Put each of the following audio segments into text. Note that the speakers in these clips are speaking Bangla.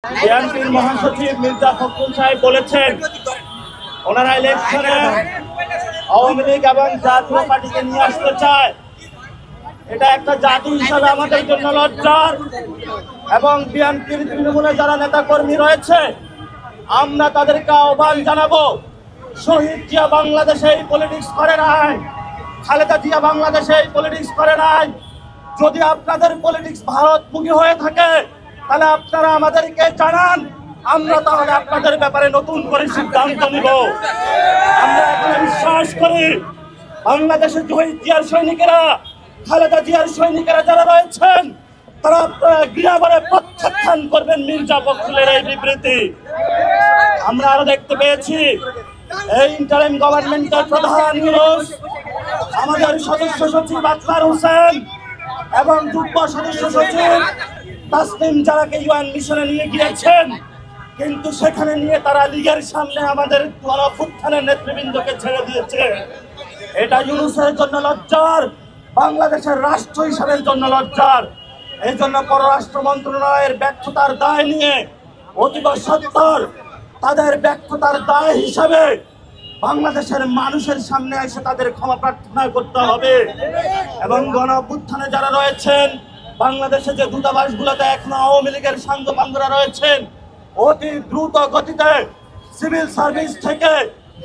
বিএনপির মহাসচিব মির্জা ফখরুল সাহেব বলেছেন ওনারা ইলেকশনে আওয়ামী লীগ এবং জাতীয় পার্টিকে নিয়ে আসতে চায়। এটা একটা জাতি হিসাবে আমাদের জন্য লজ্জার। এবং বিএনপির তৃণমূলে যারা নেতা কর্মী রয়েছে আমরা তাদেরকে আহ্বান জানাবো, শহীদ জিয়া বাংলাদেশে এই পলিটিক্স করে নাই, খালেদা জিয়া বাংলাদেশে এই পলিটিক্স করে নাই। যদি আপনাদের পলিটিক্স ভারতমুখী হয়ে থাকে তাহলে আপনারা আমাদেরকে জানান, আমরা তাহলে আপনাদের ব্যাপারে নতুন করে সিদ্ধান্ত নিব। আমরা এখানে বিশ্বাস করি বাংলাদেশের শহীদ জিয়ার সৈনিকেরা, খালেদা জিয়ার সৈনিকেরা যারা রয়েছেন তারা গৃহবরে প্রত্যাখ্যান করবেন মির্জা ফখরুলের এই বিবৃতি। আমরা আরো দেখতে পেয়েছি এই ইন্টারিম গভর্নমেন্টের প্রধান ইউনূস, আমাদের সদস্য সচিব আকবর হোসেন এবং যুগ্ম সদস্য সচিব তাসনিম জারাকে ইউএন মিশনে নিয়ে গিয়েছেন, কিন্তু সেখানে নিয়ে তারা লীগের সামনে আমাদের গণঅভ্যুত্থানের নেতৃবৃন্দকে ছেড়ে দিয়েছে। এটা ইউনূসের জন্য লজ্জার, বাংলাদেশের রাষ্ট্র হিসাবের জন্য লজ্জার। এই জন্য পররাষ্ট্র মন্ত্রণালয়ের ব্যর্থতার দায় নিয়ে অতীব সত্তর তাদের ব্যর্থতার দায় হিসাবে বাংলাদেশের মানুষের সামনে এসে তাদের ক্ষমা প্রার্থনা করতে হবে। এবং গণঅভ্যুত্থানে যারা রয়েছেন, বাংলাদেশে যে দূতাবাসগুলোতে এখনো আওয়ামী লীগের সাংবাদিকরা রয়েছেন, অতি দ্রুত গতিতে সিভিল সার্ভিস থেকে,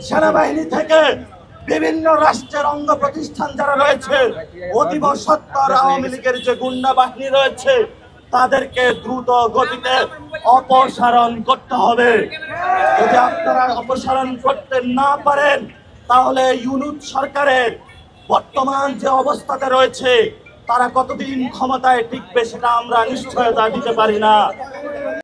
সেনাবাহিনী থেকে, বিভিন্ন রাষ্ট্রের অঙ্গ প্রতিষ্ঠান যারা রয়েছে, অতীব সত্তর আওয়ামী লীগের যে গুন্ডা বাহিনী রয়েছে তাদেরকে দ্রুত গতিতে অপসারণ করতে হবে। যদি আপনারা অপসারণ করতে না পারেন তাহলে ইউনূস সরকারের বর্তমান যে অবস্থাতে রয়েছে তারা কতদিন ক্ষমতায় টিকবে সেটা আমরা নিশ্চয়তা দিতে পারি না।